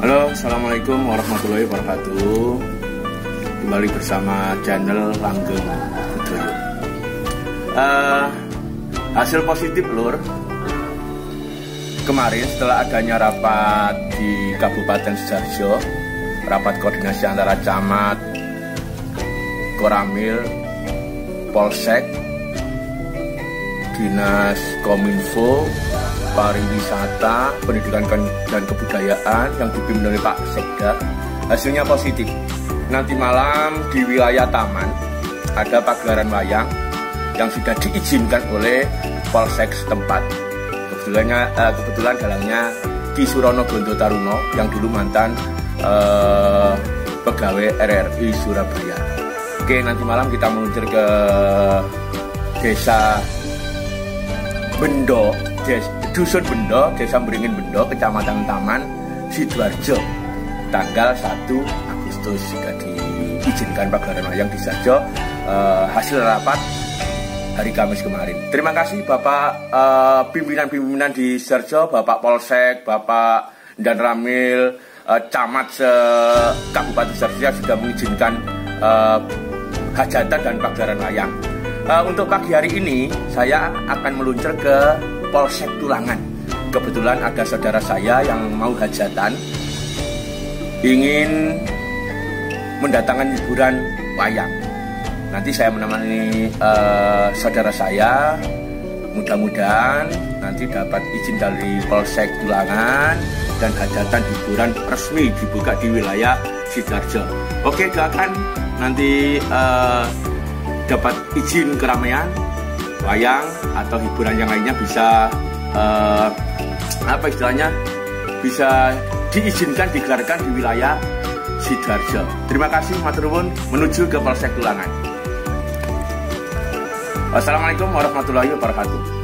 Halo, assalamualaikum warahmatullahi wabarakatuh. Kembali bersama channel Langgeng Budoyo. Hasil positif lur. Kemarin setelah adanya rapat di Kabupaten Sidoarjo, rapat koordinasi antara camat, Koramil, Polsek, Dinas Kominfo, Pariwisata, Pendidikan dan Kebudayaan yang dipimpin oleh Pak Sekda, hasilnya positif. Nanti malam di wilayah taman ada pagelaran wayang yang sudah diizinkan oleh Polsek setempat. Kebetulan dalangnya Ki Surono Gondo Taruno yang dulu mantan pegawai RRI Surabaya. Oke, nanti malam kita meluncur ke Desa Bendo, Dusun Bendo, Desa Beringin Bendo, Kecamatan Taman, Sidoarjo, tanggal 1 Agustus sudah diizinkan pagelaran wayang di Sidoarjo. Hasil rapat hari Kamis kemarin. Terima kasih Bapak pimpinan-pimpinan di Sidoarjo, Bapak Polsek, Bapak dan Ramil, Camat Kabupaten Sidoarjo sudah mengizinkan hajatan dan pagelaran wayang. Untuk pagi hari ini saya akan meluncur ke Polsek Tulangan. Kebetulan ada saudara saya yang mau hajatan, ingin mendatangkan hiburan wayang. Nanti saya menemani saudara saya, mudah-mudahan nanti dapat izin dari Polsek Tulangan dan hajatan hiburan resmi dibuka di wilayah Sidoarjo. Oke, doakan nanti dapat izin keramaian wayang atau hiburan yang lainnya bisa bisa diizinkan digelarkan di wilayah Sidoarjo. Terima kasih, matur nuwun, menuju ke Polsek Tulangan. Wassalamualaikum warahmatullahi wabarakatuh.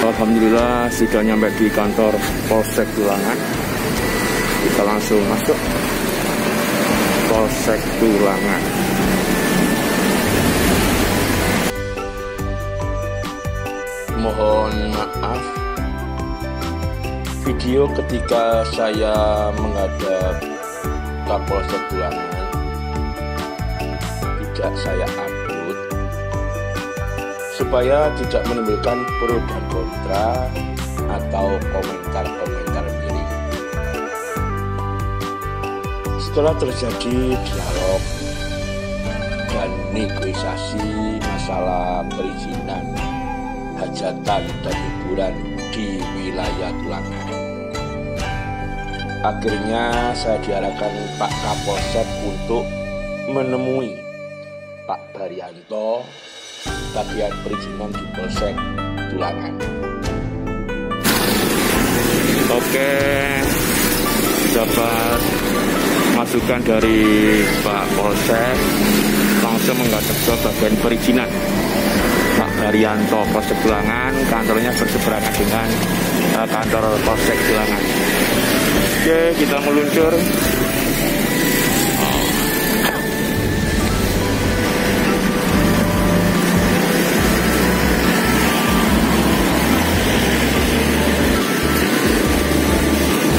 Alhamdulillah sudah nyampe di kantor Polsek Tulangan. Kita langsung masuk Polsek Tulangan. Mohon maaf, video ketika saya menghadap Kapolsek Tulangan tidak saya upload supaya tidak menimbulkan pro dan kontra atau komentar-komentar miring. Setelah terjadi dialog dan negosiasi masalah perizinan hajatan dan hiburan di wilayah Tulangan, akhirnya saya diarahkan Pak Kapolsek untuk menemui Pak Baryanto, bagian perizinan di Polsek Tulangan. Oke, dapat masukan dari Pak Polsek, langsung menghadap ke bagian perizinan. Pak Baryanto Polsek Tulangan, kantornya berseberangan dengan kantor Polsek Tulangan. Oke, kita meluncur.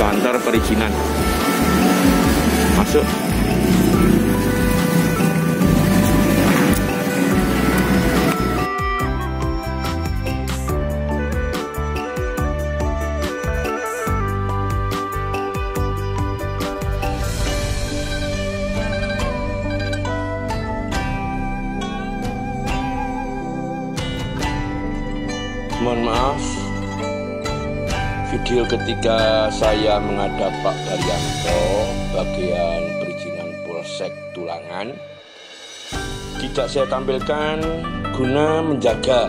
Kantor perizinan. Masuk. Mohon maaf, video ketika saya menghadap Pak Baryanto, bagian perizinan Polsek Tulangan, tidak saya tampilkan guna menjaga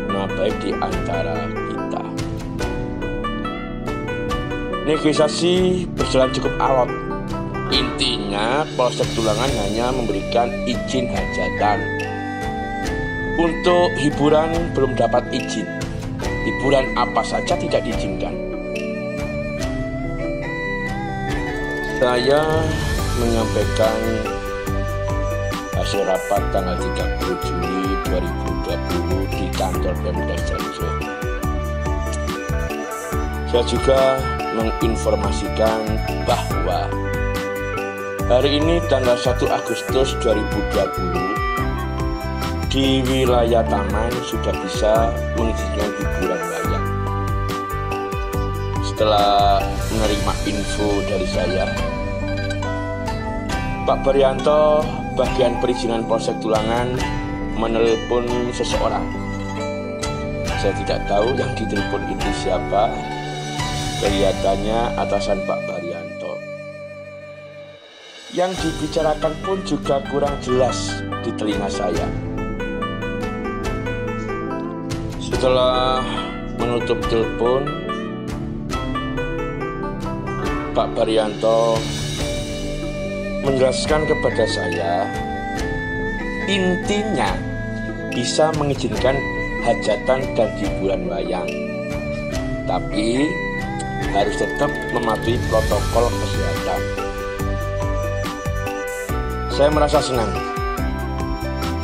nama baik di antara kita. Negosiasi berjalan cukup alot. Intinya Polsek Tulangan hanya memberikan izin hajatan. Untuk hiburan belum dapat izin. Hiburan apa saja tidak diizinkan. Saya menyampaikan hasil rapat tanggal 30 Juli 2020 di kantor Pemda Sidoarjo. Saya juga menginformasikan bahwa hari ini tanggal 1 Agustus 2020 di wilayah taman sudah bisa mengizinkan hiburan wayang. Setelah menerima info dari saya, Pak Baryanto, bagian perizinan Polsek Tulangan, menelpon seseorang. Saya tidak tahu yang ditelepon itu siapa. Kelihatannya atasan Pak Baryanto. Yang dibicarakan pun juga kurang jelas di telinga saya. Setelah menutup telepon, Pak Baryanto menjelaskan kepada saya, intinya bisa mengizinkan hajatan dan hiburan wayang, tapi harus tetap mematuhi protokol kesehatan. Saya merasa senang.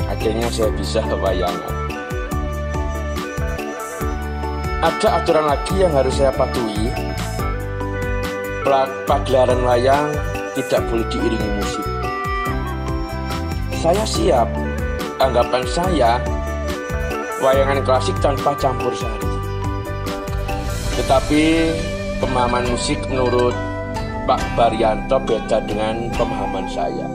Akhirnya saya bisa wayangan. Ada aturan lagi yang harus saya patuhi. Pagelaran wayang tidak boleh diiringi musik. Saya siap. Anggapan saya, wayangan klasik tanpa campur sari. Tetapi pemahaman musik menurut Pak Baryanto beda dengan pemahaman saya.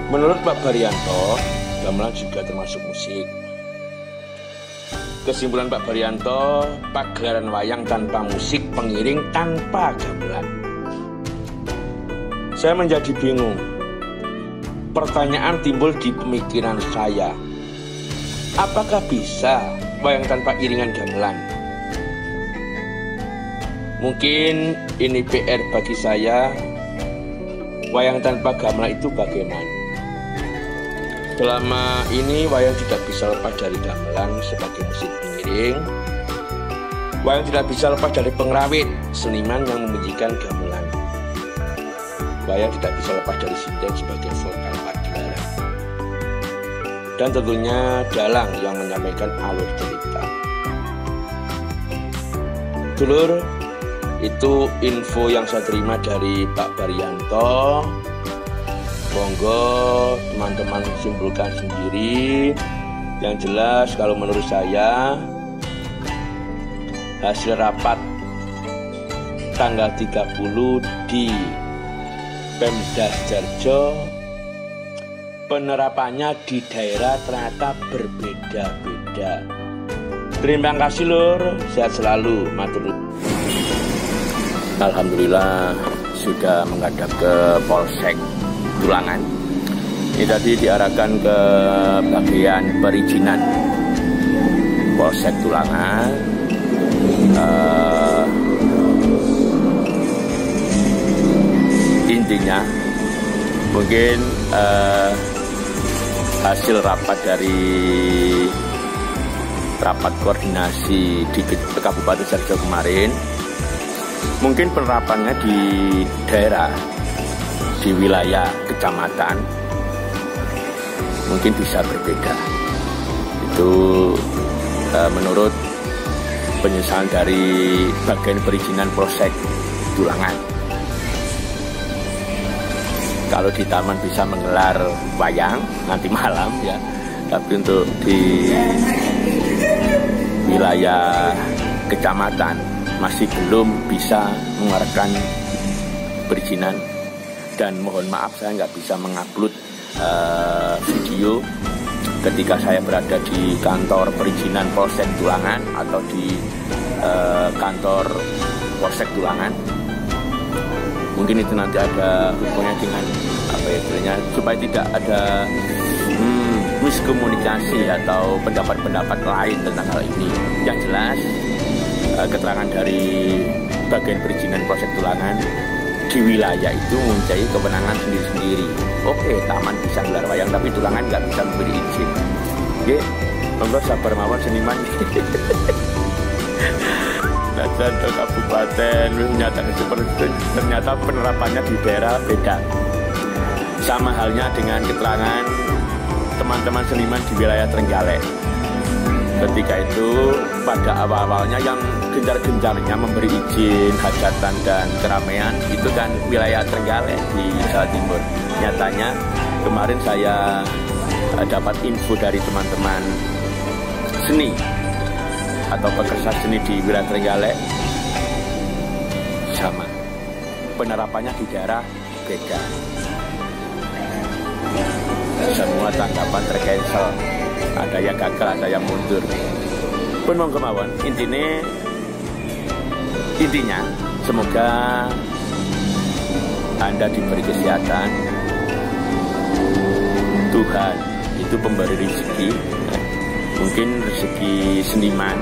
Menurut Pak Baryanto, gamelan juga termasuk musik. Kesimpulan Pak Baryanto, pagelaran wayang tanpa musik, pengiring tanpa gamelan. Saya menjadi bingung. Pertanyaan timbul di pemikiran saya. Apakah bisa wayang tanpa iringan gamelan? Mungkin ini PR bagi saya. Wayang tanpa gamelan itu bagaimana? Selama ini wayang tidak bisa lepas dari gamelan sebagai musik pengiring. Wayang tidak bisa lepas dari pengrawit, seniman yang menyajikan gamelan. Wayang tidak bisa lepas dari sinden sebagai vokal pagelaran. Dan tentunya dalang yang menyampaikan alur cerita. Dulur, itu info yang saya terima dari Pak Baryanto. Monggo teman-teman simpulkan sendiri. Yang jelas kalau menurut saya, hasil rapat tanggal 30 di Pemda Sidoarjo, penerapannya di daerah ternyata berbeda-beda. Terima kasih lur, sehat selalu, matur. Alhamdulillah sudah menghadap ke Polsek Tulangan. Ini tadi diarahkan ke bagian perizinan Polsek Tulangan. Intinya mungkin hasil rapat dari rapat koordinasi di Kabupaten Sidoarjo kemarin, mungkin penerapannya di daerah, di wilayah kecamatan mungkin bisa berbeda. Itu menurut penyesalan dari bagian perizinan Polsek Tulangan. Kalau di taman bisa menggelar wayang nanti malam ya, tapi untuk di wilayah kecamatan masih belum bisa mengeluarkan perizinan. Dan mohon maaf saya nggak bisa mengupload video ketika saya berada di kantor perizinan Polsek Tulangan atau di kantor Polsek Tulangan. Mungkin itu nanti ada hubungannya dengan apa ya, supaya tidak ada miskomunikasi atau pendapat-pendapat lain tentang hal ini. Yang jelas keterangan dari bagian perizinan proses tulangan di wilayah itu mempunyai kewenangan sendiri-sendiri. Oke, taman bisa gelar wayang tapi tulangan nggak bisa memberi izin. Oke, monggo sabar mawon seniman. Contoh kabupaten menyatakan seperti itu, ternyata penerapannya di daerah beda. Sama halnya dengan keterangan teman-teman seniman di wilayah Trenggalek. Ketika itu pada awal-awalnya yang gencar-gencarnya memberi izin hajatan dan keramaian itu kan wilayah Trenggalek di Jawa Timur. Nyatanya kemarin saya dapat info dari teman-teman seni atau pekerja seni di wilayah Trenggalek, sama penerapannya di daerah beda. Semua tanggapan tercancel, ada yang gagal, ada yang mundur. Pun mau kemauan intinya semoga Anda diberi kesehatan. Tuhan itu pemberi rezeki. Mungkin rezeki seniman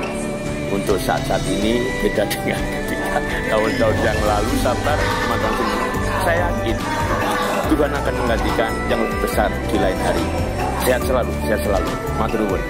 untuk saat-saat ini beda dengan ketika tahun-tahun yang lalu. Sabar teman-teman, saya yakin Tuhan akan menggantikan yang lebih besar di lain hari. Sehat selalu, sehat selalu. Matur nuwun.